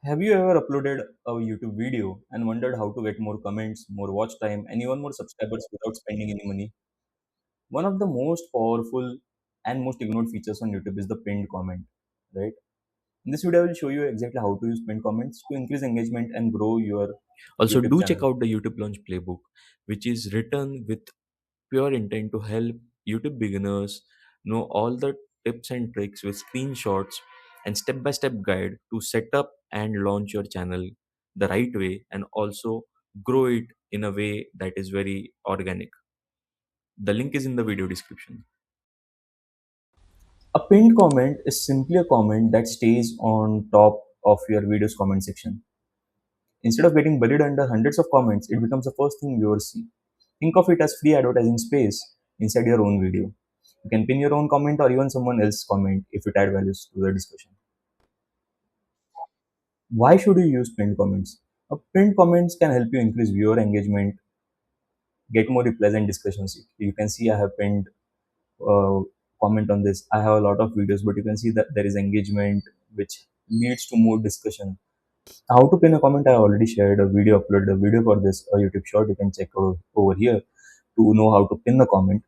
Have you ever uploaded a YouTube video and wondered how to get more comments, more watch time, and even more subscribers without spending any money? One of the most powerful and most ignored features on YouTube is the pinned comment, right? In this video, I will show you exactly how to use pinned comments to increase engagement and grow your Also, YouTube do check channel. out the YouTube Launch Playbook, which is written with pure intent to help YouTube beginners know all the tips and tricks with screenshots and step by step guide to set up and launch your channel the right way and also grow it in a way that is very organic. The link is in the video description. A pinned comment is simply a comment that stays on top of your video's comment section. Instead of getting buried under hundreds of comments, it becomes the first thing viewers see. Think of it as free advertising space inside your own video. You can pin your own comment or even someone else's comment if it adds values to the discussion. Why should you use pinned comments? Pinned comments can help you increase viewer engagement, get more replies and discussions. You can see I have pinned uh, comment on this. I have a lot of videos, but you can see that there is engagement which leads to more discussion. How to pin a comment? I already shared a video, uploaded a video for this, a YouTube short. You can check over here to know how to pin the comment.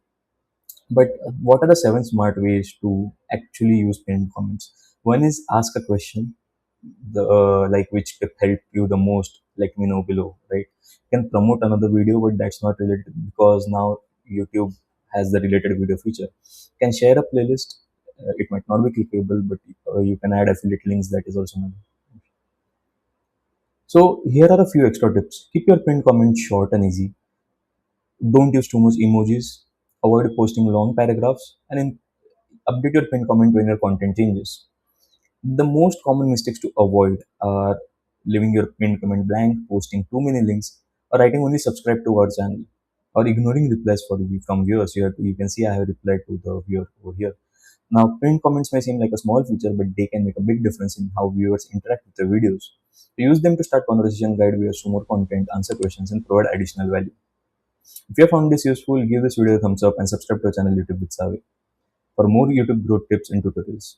But what are the seven smart ways to actually use pinned comments? One is ask a question, the like which tip helped you the most. Let me know below, right? You can promote another video, but that's not related because now YouTube has the related video feature. You can share a playlist. It might not be clickable, but you can add affiliate links. That is also not. So here are a few extra tips. Keep your pinned comment short and easy. Don't use too much emojis. Avoid posting long paragraphs, and update your pinned comment when your content changes. The most common mistakes to avoid are leaving your pinned comment blank, posting too many links, or writing only subscribe to our channel, or ignoring replies from viewers. You can see I have replied to the viewer over here. Now, pinned comments may seem like a small feature, but they can make a big difference in how viewers interact with the videos. Use them to start conversation, guide viewers to more content, answer questions, and provide additional value. If you have found this useful, give this video a thumbs up and subscribe to our channel YouTube with Saave for more YouTube growth tips and tutorials.